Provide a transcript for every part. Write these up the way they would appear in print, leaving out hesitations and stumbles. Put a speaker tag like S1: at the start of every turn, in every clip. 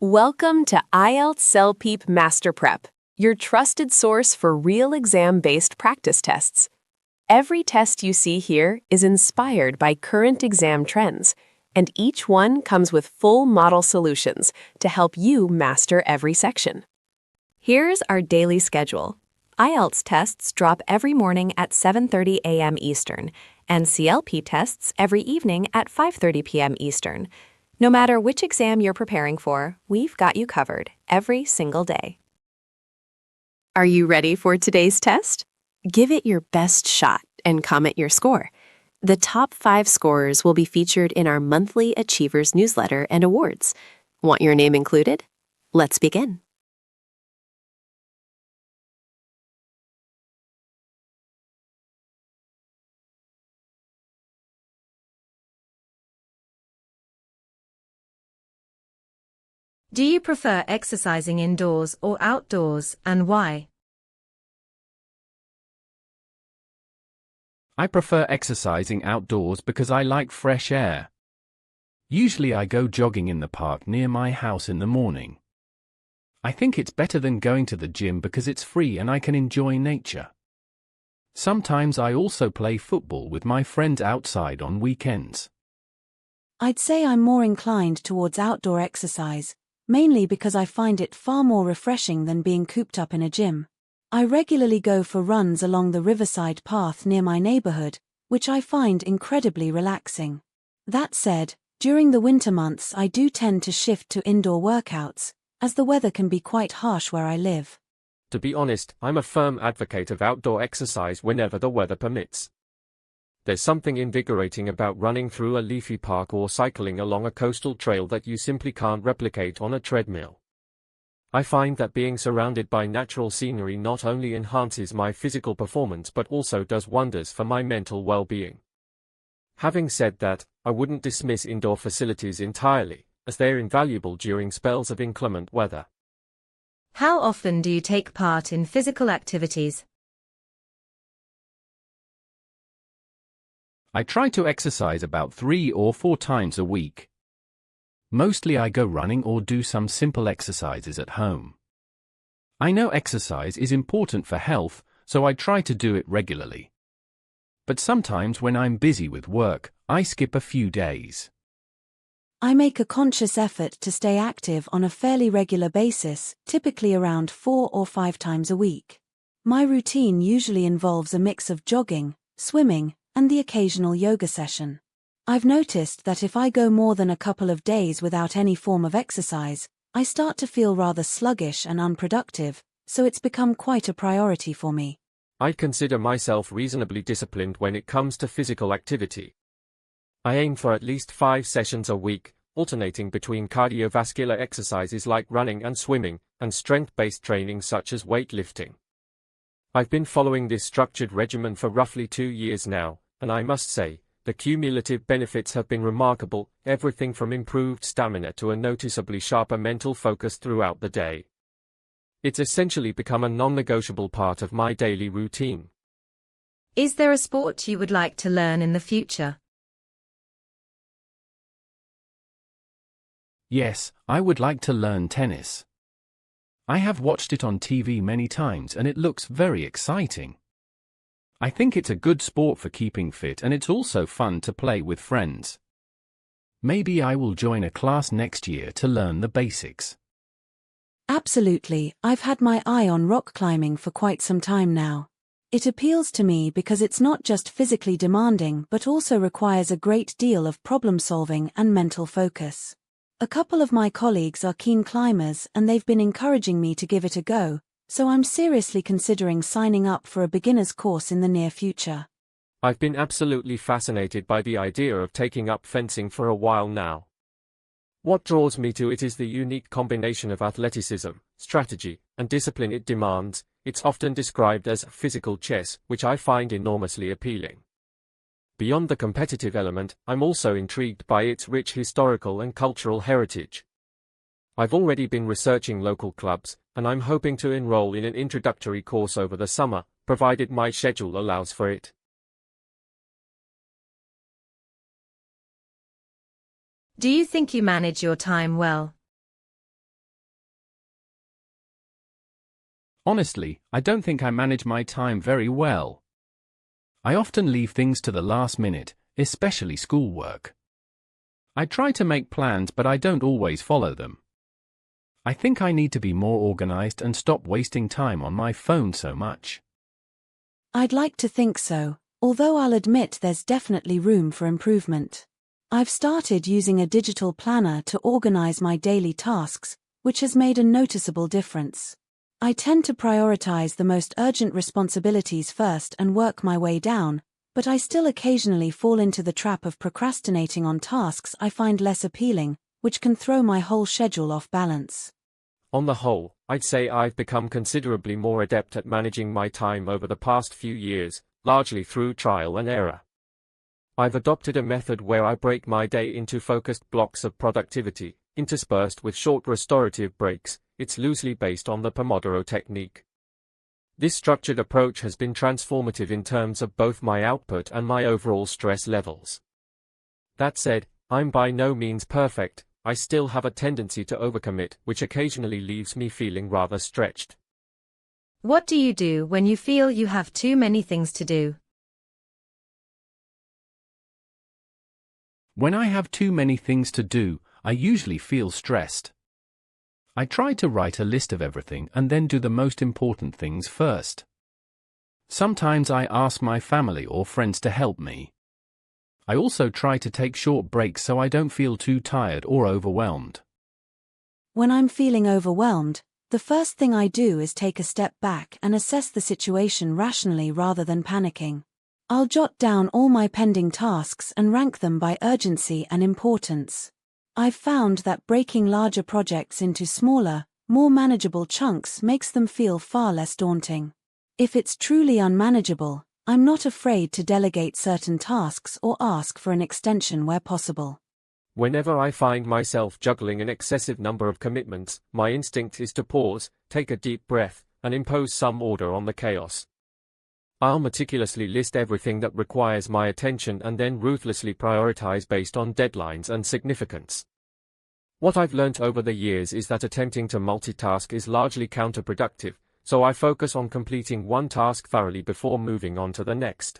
S1: Welcome to IELTS Self-Peep MasterPrep, your trusted source for real exam-based practice tests. Every test you see here is inspired by current exam trends, and each one comes with full model solutions to help you master every section. Here's our daily schedule. IELTS tests drop every morning at 7:30 a.m. Eastern, and CLP tests every evening at 5:30 p.m. Eastern. No matter which exam you're preparing for, we've got you covered every single day. Are you ready for today's test? Give it your best shot and comment your score. The top 5 scorers will be featured in our monthly Achievers newsletter and awards. Want your name included? Let's begin.
S2: Do you prefer exercising indoors or outdoors, and why?
S3: I prefer exercising outdoors because I like fresh air. Usually I go jogging in the park near my house in the morning. I think it's better than going to the gym because it's free and I can enjoy nature. Sometimes I also play football with my friends outside on weekends.
S4: I'd say I'm more inclined towards outdoor exercise, mainly because I find it far more refreshing than being cooped up in a gym. I regularly go for runs along the riverside path near my neighborhood, which I find incredibly relaxing. That said, during the winter months I do tend to shift to indoor workouts, as the weather can be quite harsh where I live.
S5: To be honest, I'm a firm advocate of outdoor exercise whenever the weather permits. There's something invigorating about running through a leafy park or cycling along a coastal trail that you simply can't replicate on a treadmill. I find that being surrounded by natural scenery not only enhances my physical performance but also does wonders for my mental well-being. Having said that, I wouldn't dismiss indoor facilities entirely, as they're invaluable during spells of inclement weather.
S2: How often do you take part in physical activities?
S3: I try to exercise about 3 or 4 times a week. Mostly I go running or do some simple exercises at home. I know exercise is important for health, so I try to do it regularly. But sometimes when I'm busy with work, I skip a few days.
S4: I make a conscious effort to stay active on a fairly regular basis, typically around 4 or 5 times a week. My routine usually involves a mix of jogging, swimming, and the occasional yoga session. I've noticed that if I go more than a couple of days without any form of exercise, I start to feel rather sluggish and unproductive, so it's become quite a priority for me.
S5: I consider myself reasonably disciplined when it comes to physical activity. I aim for at least 5 sessions a week, alternating between cardiovascular exercises like running and swimming, and strength-based training such as weightlifting. I've been following this structured regimen for roughly 2 years now, and I must say, the cumulative benefits have been remarkable, everything from improved stamina to a noticeably sharper mental focus throughout the day. It's essentially become a non-negotiable part of my daily routine.
S2: Is there a sport you would like to learn in the future?
S3: Yes, I would like to learn tennis. I have watched it on TV many times and it looks very exciting. I think it's a good sport for keeping fit and it's also fun to play with friends. Maybe I will join a class next year to learn the basics.
S4: Absolutely, I've had my eye on rock climbing for quite some time now. It appeals to me because it's not just physically demanding but also requires a great deal of problem solving and mental focus. A couple of my colleagues are keen climbers and they've been encouraging me to give it a go, so I'm seriously considering signing up for a beginner's course in the near future.
S5: I've been absolutely fascinated by the idea of taking up fencing for a while now. What draws me to it is the unique combination of athleticism, strategy, and discipline it demands. It's often described as physical chess, which I find enormously appealing. Beyond the competitive element, I'm also intrigued by its rich historical and cultural heritage. I've already been researching local clubs, and I'm hoping to enroll in an introductory course over the summer, provided my schedule allows for it.
S2: Do you think you manage your time well?
S3: Honestly, I don't think I manage my time very well. I often leave things to the last minute, especially schoolwork. I try to make plans, but I don't always follow them. I think I need to be more organized and stop wasting time on my phone so much.
S4: I'd like to think so, although I'll admit there's definitely room for improvement. I've started using a digital planner to organize my daily tasks, which has made a noticeable difference. I tend to prioritize the most urgent responsibilities first and work my way down, but I still occasionally fall into the trap of procrastinating on tasks I find less appealing, which can throw my whole schedule off balance.
S5: On the whole, I'd say I've become considerably more adept at managing my time over the past few years, largely through trial and error. I've adopted a method where I break my day into focused blocks of productivity, interspersed with short restorative breaks. It's loosely based on the Pomodoro technique. This structured approach has been transformative in terms of both my output and my overall stress levels. That said, I'm by no means perfect. I still have a tendency to overcommit, which occasionally leaves me feeling rather stretched.
S2: What do you do when you feel you have too many things to do?
S3: When I have too many things to do, I usually feel stressed. I try to write a list of everything and then do the most important things first. Sometimes I ask my family or friends to help me. I also try to take short breaks so I don't feel too tired or overwhelmed.
S4: When I'm feeling overwhelmed, the first thing I do is take a step back and assess the situation rationally rather than panicking. I'll jot down all my pending tasks and rank them by urgency and importance. I've found that breaking larger projects into smaller, more manageable chunks makes them feel far less daunting. If it's truly unmanageable, I'm not afraid to delegate certain tasks or ask for an extension where possible.
S5: Whenever I find myself juggling an excessive number of commitments, my instinct is to pause, take a deep breath, and impose some order on the chaos. I'll meticulously list everything that requires my attention and then ruthlessly prioritize based on deadlines and significance. What I've learnt over the years is that attempting to multitask is largely counterproductive, so I focus on completing one task thoroughly before moving on to the next.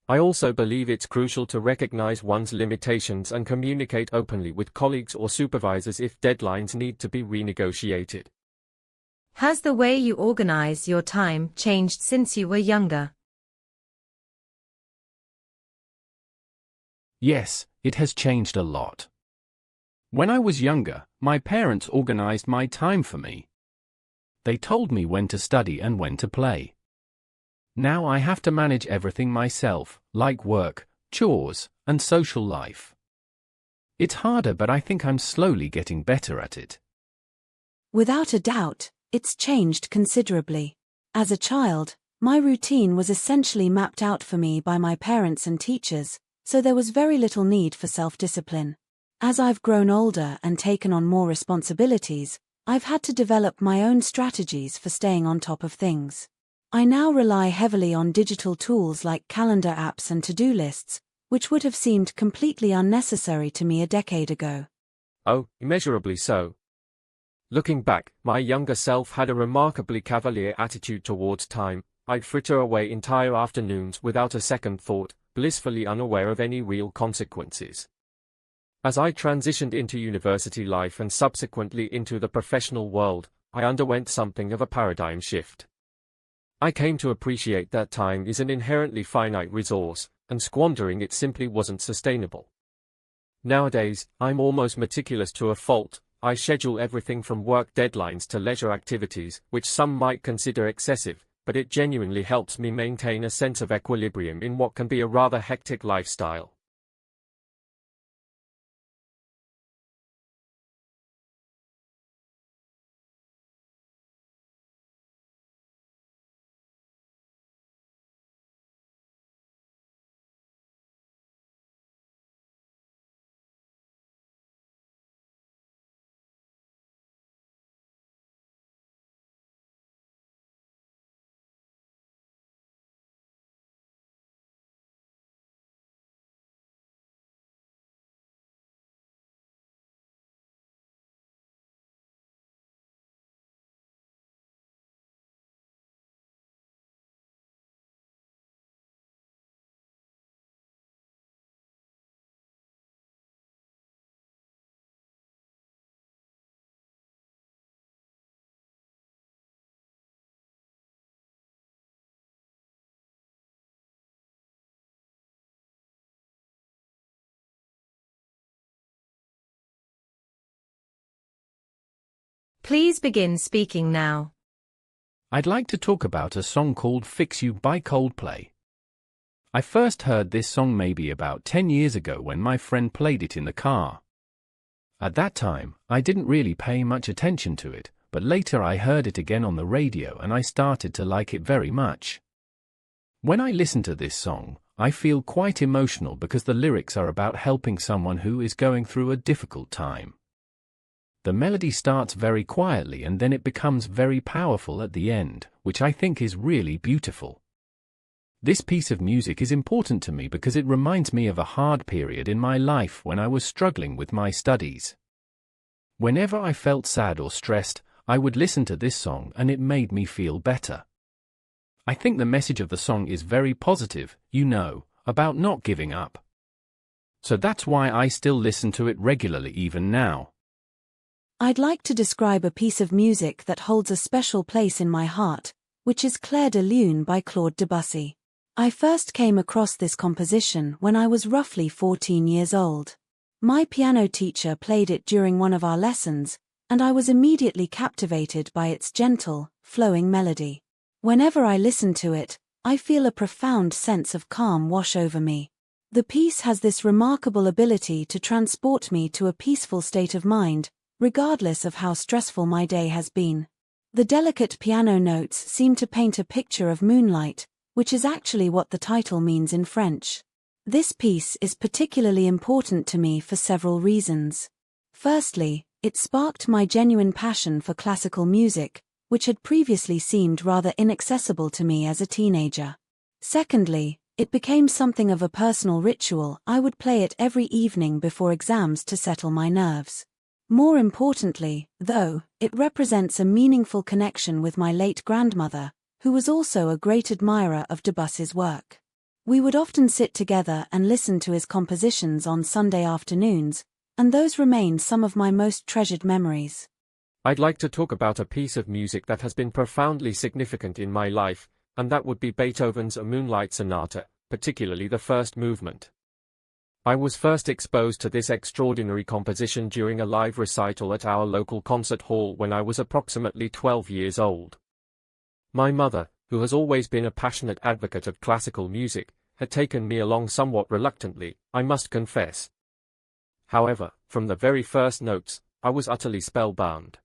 S5: I also believe it's crucial to recognize one's limitations and communicate openly with colleagues or supervisors if deadlines need to be renegotiated.
S2: Has the way you organize your time changed since you were younger?
S3: Yes, it has changed a lot. When I was younger, my parents organized my time for me. They told me when to study and when to play. Now I have to manage everything myself, like work, chores, and social life. It's harder, but I think I'm slowly getting better at it.
S4: Without a doubt, it's changed considerably. As a child, my routine was essentially mapped out for me by my parents and teachers, so there was very little need for self-discipline. As I've grown older and taken on more responsibilities, I've had to develop my own strategies for staying on top of things. I now rely heavily on digital tools like calendar apps and to-do lists, which would have seemed completely unnecessary to me a decade ago.
S5: Oh, immeasurably so. Looking back, my younger self had a remarkably cavalier attitude towards time. I'd fritter away entire afternoons without a second thought, blissfully unaware of any real consequences. As I transitioned into university life and subsequently into the professional world, I underwent something of a paradigm shift. I came to appreciate that time is an inherently finite resource, and squandering it simply wasn't sustainable. Nowadays, I'm almost meticulous to a fault. I schedule everything from work deadlines to leisure activities, which some might consider excessive, but it genuinely helps me maintain a sense of equilibrium in what can be a rather hectic lifestyle.
S2: Please begin speaking now.
S3: I'd like to talk about a song called Fix You by Coldplay. I first heard this song maybe about 10 years ago when my friend played it in the car. At that time, I didn't really pay much attention to it, but later I heard it again on the radio and I started to like it very much. When I listen to this song, I feel quite emotional because the lyrics are about helping someone who is going through a difficult time. The melody starts very quietly and then it becomes very powerful at the end, which I think is really beautiful. This piece of music is important to me because it reminds me of a hard period in my life when I was struggling with my studies. Whenever I felt sad or stressed, I would listen to this song and it made me feel better. I think the message of the song is very positive, about not giving up. So that's why I still listen to it regularly even now.
S4: I'd like to describe a piece of music that holds a special place in my heart, which is Clair de Lune by Claude Debussy. I first came across this composition when I was roughly 14 years old. My piano teacher played it during one of our lessons, and I was immediately captivated by its gentle, flowing melody. Whenever I listen to it, I feel a profound sense of calm wash over me. The piece has this remarkable ability to transport me to a peaceful state of mind, regardless of how stressful my day has been. The delicate piano notes seem to paint a picture of moonlight, which is actually what the title means in French. This piece is particularly important to me for several reasons. Firstly, it sparked my genuine passion for classical music, which had previously seemed rather inaccessible to me as a teenager. Secondly, it became something of a personal ritual. I would play it every evening before exams to settle my nerves. More importantly, though, it represents a meaningful connection with my late grandmother, who was also a great admirer of Debussy's work. We would often sit together and listen to his compositions on Sunday afternoons, and those remain some of my most treasured memories.
S5: I'd like to talk about a piece of music that has been profoundly significant in my life, and that would be Beethoven's A Moonlight Sonata, particularly the first movement. I was first exposed to this extraordinary composition during a live recital at our local concert hall when I was approximately 12 years old. My mother, who has always been a passionate advocate of classical music, had taken me along somewhat reluctantly, I must confess. However, from the very first notes, I was utterly spellbound.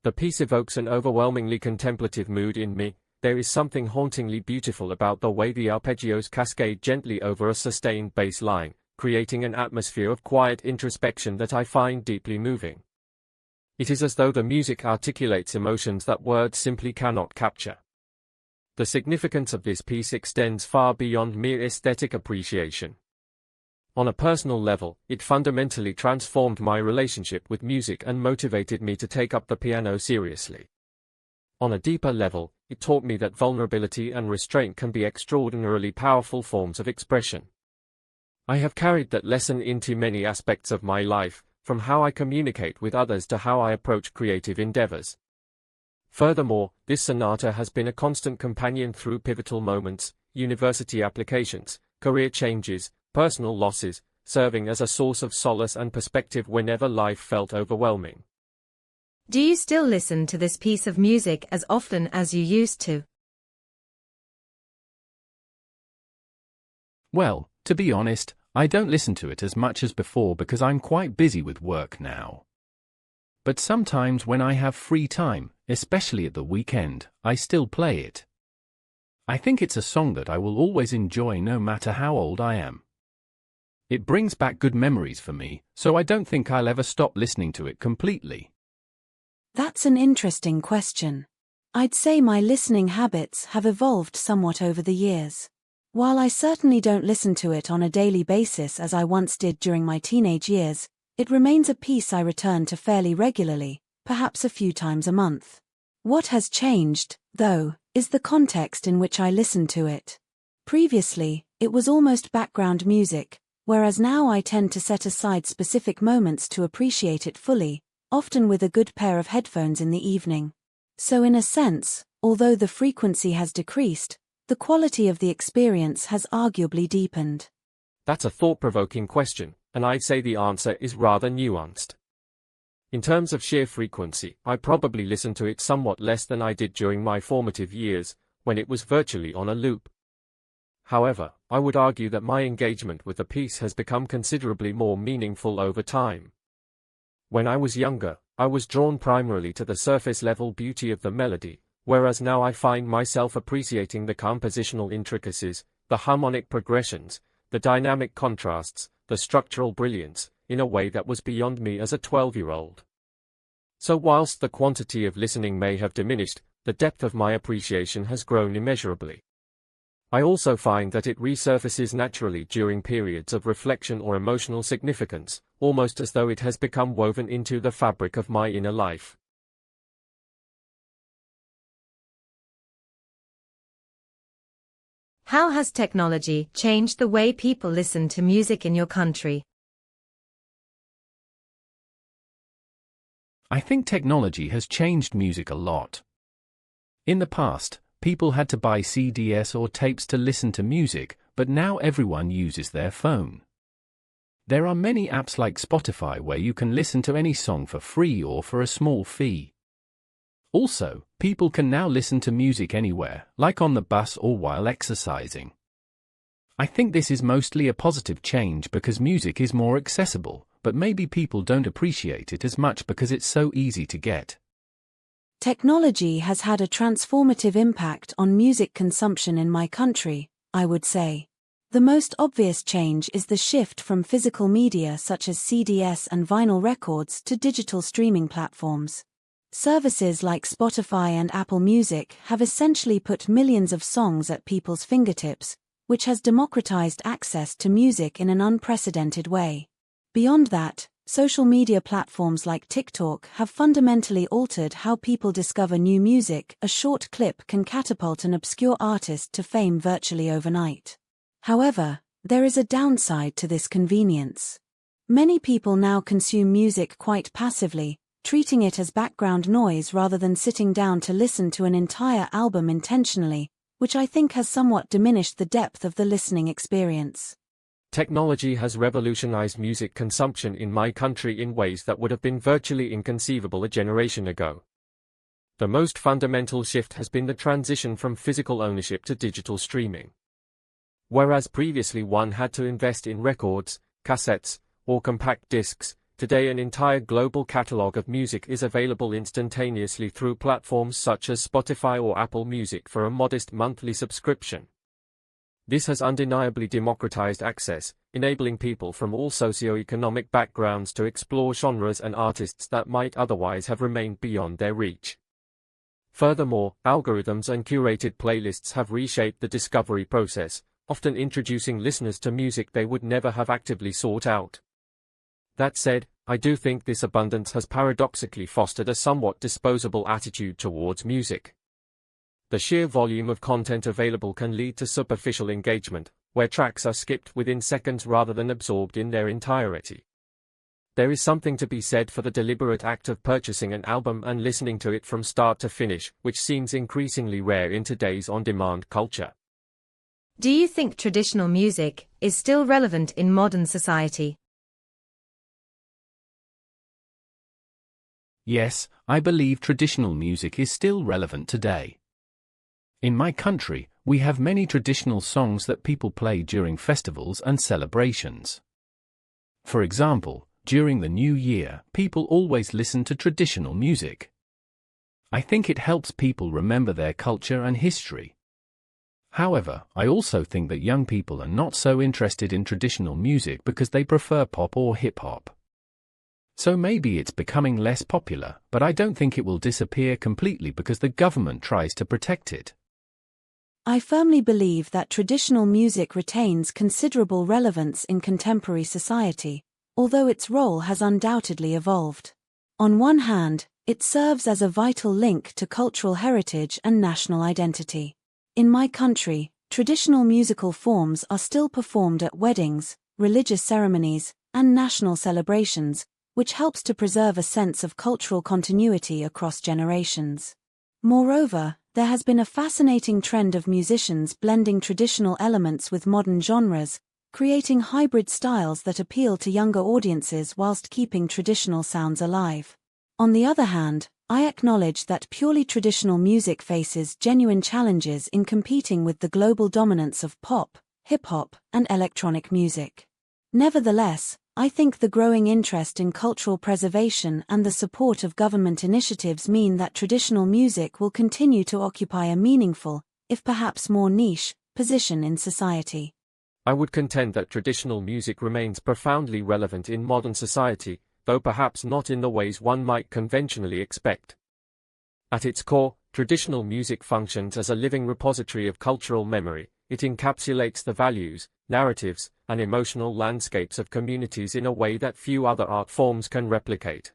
S5: The piece evokes an overwhelmingly contemplative mood in me. There is something hauntingly beautiful about the way the arpeggios cascade gently over a sustained bass line, creating an atmosphere of quiet introspection that I find deeply moving. It is as though the music articulates emotions that words simply cannot capture. The significance of this piece extends far beyond mere aesthetic appreciation. On a personal level, it fundamentally transformed my relationship with music and motivated me to take up the piano seriously. On a deeper level, it taught me that vulnerability and restraint can be extraordinarily powerful forms of expression. I have carried that lesson into many aspects of my life, from how I communicate with others to how I approach creative endeavors. Furthermore, this sonata has been a constant companion through pivotal moments, university applications, career changes, personal losses, serving as a source of solace and perspective whenever life felt overwhelming.
S2: Do you still listen to this piece of music as often as you used to?
S3: Well, to be honest, I don't listen to it as much as before because I'm quite busy with work now. But sometimes when I have free time, especially at the weekend, I still play it. I think it's a song that I will always enjoy no matter how old I am. It brings back good memories for me, so I don't think I'll ever stop listening to it completely.
S4: That's an interesting question. I'd say my listening habits have evolved somewhat over the years. While I certainly don't listen to it on a daily basis as I once did during my teenage years, it remains a piece I return to fairly regularly, perhaps a few times a month. What has changed, though, is the context in which I listen to it. Previously, it was almost background music, whereas now I tend to set aside specific moments to appreciate it fully, often with a good pair of headphones in the evening. So in a sense, although the frequency has decreased, the quality of the experience has arguably deepened.
S5: That's a thought-provoking question, and I'd say the answer is rather nuanced. In terms of sheer frequency, I probably listen to it somewhat less than I did during my formative years, when it was virtually on a loop. However, I would argue that my engagement with a piece has become considerably more meaningful over time. When I was younger, I was drawn primarily to the surface-level beauty of the melody, whereas now I find myself appreciating the compositional intricacies, the harmonic progressions, the dynamic contrasts, the structural brilliance, in a way that was beyond me as a 12-year-old. So whilst the quantity of listening may have diminished, the depth of my appreciation has grown immeasurably. I also find that it resurfaces naturally during periods of reflection or emotional significance, almost as though it has become woven into the fabric of my inner life.
S2: How has technology changed the way people listen to music in your country?
S3: I think technology has changed music a lot. In the past, people had to buy CDs or tapes to listen to music, but now everyone uses their phone. There are many apps like Spotify where you can listen to any song for free or for a small fee. Also, people can now listen to music anywhere, like on the bus or while exercising. I think this is mostly a positive change because music is more accessible, but maybe people don't appreciate it as much because it's so easy to get.
S4: Technology has had a transformative impact on music consumption in my country, I would say. The most obvious change is the shift from physical media such as CDs and vinyl records to digital streaming platforms. Services like Spotify and Apple Music have essentially put millions of songs at people's fingertips, which has democratized access to music in an unprecedented way. Beyond that, social media platforms like TikTok have fundamentally altered how people discover new music. A short clip can catapult an obscure artist to fame virtually overnight. However, there is a downside to this convenience. Many people now consume music quite passively, treating it as background noise rather than sitting down to listen to an entire album intentionally, which I think has somewhat diminished the depth of the listening experience.
S5: Technology has revolutionized music consumption in my country in ways that would have been virtually inconceivable a generation ago. The most fundamental shift has been the transition from physical ownership to digital streaming. Whereas previously one had to invest in records, cassettes, or compact discs, today an entire global catalog of music is available instantaneously through platforms such as Spotify or Apple Music for a modest monthly subscription. This has undeniably democratized access, enabling people from all socioeconomic backgrounds to explore genres and artists that might otherwise have remained beyond their reach. Furthermore, algorithms and curated playlists have reshaped the discovery process, often introducing listeners to music they would never have actively sought out. That said, I do think this abundance has paradoxically fostered a somewhat disposable attitude towards music. The sheer volume of content available can lead to superficial engagement, where tracks are skipped within seconds rather than absorbed in their entirety. There is something to be said for the deliberate act of purchasing an album and listening to it from start to finish, which seems increasingly rare in today's on-demand culture.
S2: Do you think traditional music is still relevant in modern society?
S3: Yes, I believe traditional music is still relevant today. In my country, we have many traditional songs that people play during festivals and celebrations. For example, during the New Year, people always listen to traditional music. I think it helps people remember their culture and history. However, I also think that young people are not so interested in traditional music because they prefer pop or hip-hop. So maybe it's becoming less popular, but I don't think it will disappear completely because the government tries to protect it.
S4: I firmly believe that traditional music retains considerable relevance in contemporary society, although its role has undoubtedly evolved. On one hand, it serves as a vital link to cultural heritage and national identity. In my country, traditional musical forms are still performed at weddings, religious ceremonies, and national celebrations, which helps to preserve a sense of cultural continuity across generations. Moreover, there has been a fascinating trend of musicians blending traditional elements with modern genres, creating hybrid styles that appeal to younger audiences whilst keeping traditional sounds alive. On the other hand, I acknowledge that purely traditional music faces genuine challenges in competing with the global dominance of pop, hip-hop, and electronic music. Nevertheless, I think the growing interest in cultural preservation and the support of government initiatives mean that traditional music will continue to occupy a meaningful, if perhaps more niche, position in society.
S5: I would contend that traditional music remains profoundly relevant in modern society, though perhaps not in the ways one might conventionally expect. At its core, traditional music functions as a living repository of cultural memory. It encapsulates the values, narratives, and emotional landscapes of communities in a way that few other art forms can replicate.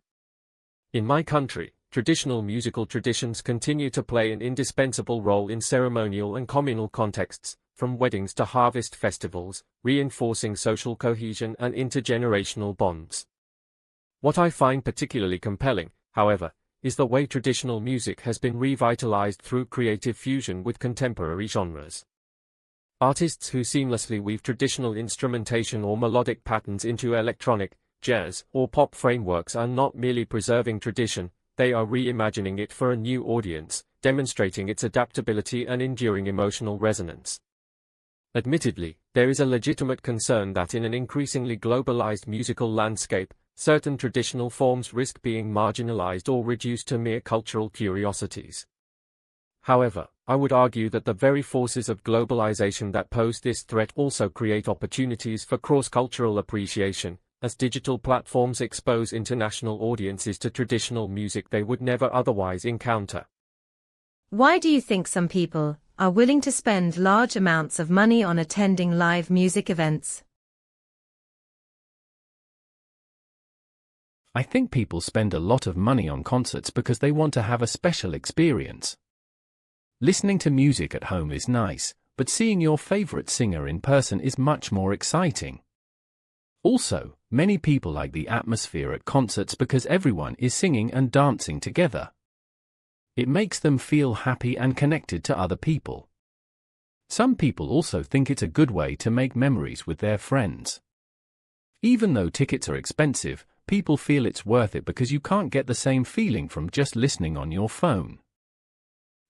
S5: In my country, traditional musical traditions continue to play an indispensable role in ceremonial and communal contexts, from weddings to harvest festivals, reinforcing social cohesion and intergenerational bonds. What I find particularly compelling, however, is the way traditional music has been revitalized through creative fusion with contemporary genres. Artists who seamlessly weave traditional instrumentation or melodic patterns into electronic, jazz, or pop frameworks are not merely preserving tradition, they are reimagining it for a new audience, demonstrating its adaptability and enduring emotional resonance. Admittedly, there is a legitimate concern that in an increasingly globalized musical landscape, certain traditional forms risk being marginalized or reduced to mere cultural curiosities. However, I would argue that the very forces of globalization that pose this threat also create opportunities for cross-cultural appreciation, as digital platforms expose international audiences to traditional music they would never otherwise encounter.
S2: Why do you think some people are willing to spend large amounts of money on attending live music events?
S3: I think people spend a lot of money on concerts because they want to have a special experience. Listening to music at home is nice, but seeing your favorite singer in person is much more exciting. Also, many people like the atmosphere at concerts because everyone is singing and dancing together. It makes them feel happy and connected to other people. Some people also think it's a good way to make memories with their friends. Even though tickets are expensive, people feel it's worth it because you can't get the same feeling from just listening on your phone.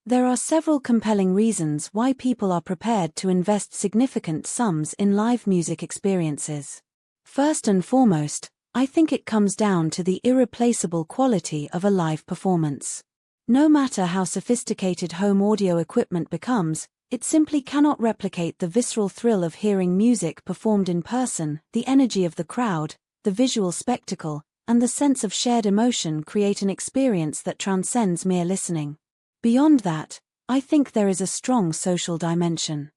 S4: There are several compelling reasons why people are prepared to invest significant sums in live music experiences. First and foremost, I think it comes down to the irreplaceable quality of a live performance. No matter how sophisticated home audio equipment becomes, it simply cannot replicate the visceral thrill of hearing music performed in person. The energy of the crowd, the visual spectacle, and the sense of shared emotion create an experience that transcends mere listening. Beyond that, I think there is a strong social dimension.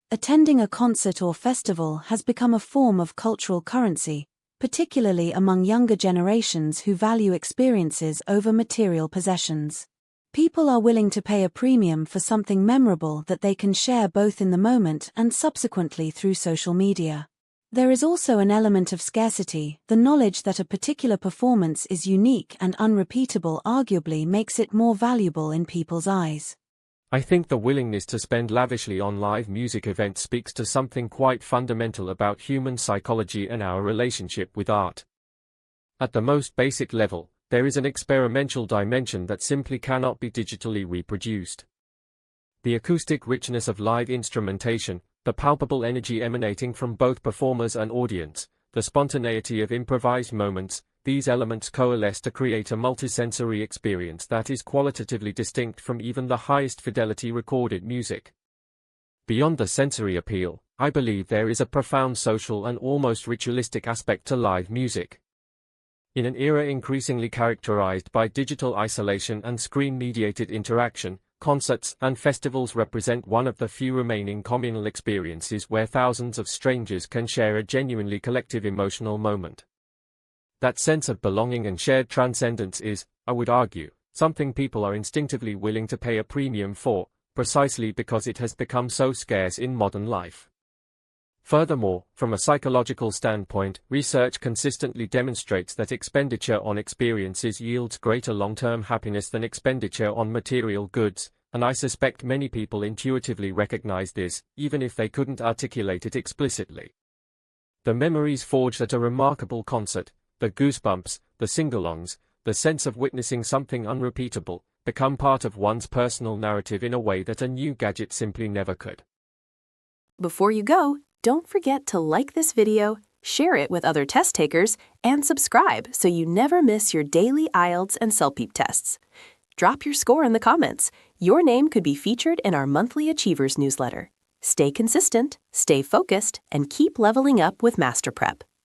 S4: Attending a concert or festival has become a form of cultural currency, particularly among younger generations who value experiences over material possessions. People are willing to pay a premium for something memorable that they can share both in the moment and subsequently through social media. There is also an element of scarcity. The knowledge that a particular performance is unique and unrepeatable arguably makes it more valuable in people's eyes.
S5: I think the willingness to spend lavishly on live music events speaks to something quite fundamental about human psychology and our relationship with art. At the most basic level, there is an experimental dimension that simply cannot be digitally reproduced. The acoustic richness of live instrumentation, the palpable energy emanating from both performers and audience, the spontaneity of improvised moments, these elements coalesce to create a multisensory experience that is qualitatively distinct from even the highest fidelity recorded music. Beyond the sensory appeal, I believe there is a profound social and almost ritualistic aspect to live music. In an era increasingly characterized by digital isolation and screen-mediated interaction, concerts and festivals represent one of the few remaining communal experiences where thousands of strangers can share a genuinely collective emotional moment. That sense of belonging and shared transcendence is, I would argue, something people are instinctively willing to pay a premium for, precisely because it has become so scarce in modern life. Furthermore, from a psychological standpoint, research consistently demonstrates that expenditure on experiences yields greater long-term happiness than expenditure on material goods, and I suspect many people intuitively recognize this, even if they couldn't articulate it explicitly. The memories forged at a remarkable concert, the goosebumps, the sing-alongs, the sense of witnessing something unrepeatable, become part of one's personal narrative in a way that a new gadget simply never could.
S1: Before you go, don't forget to like this video, share it with other test takers, and subscribe so you never miss your daily IELTS and CELPEEP tests. Drop your score in the comments. Your name could be featured in our monthly Achievers newsletter. Stay consistent, stay focused, and keep leveling up with MasterPrep.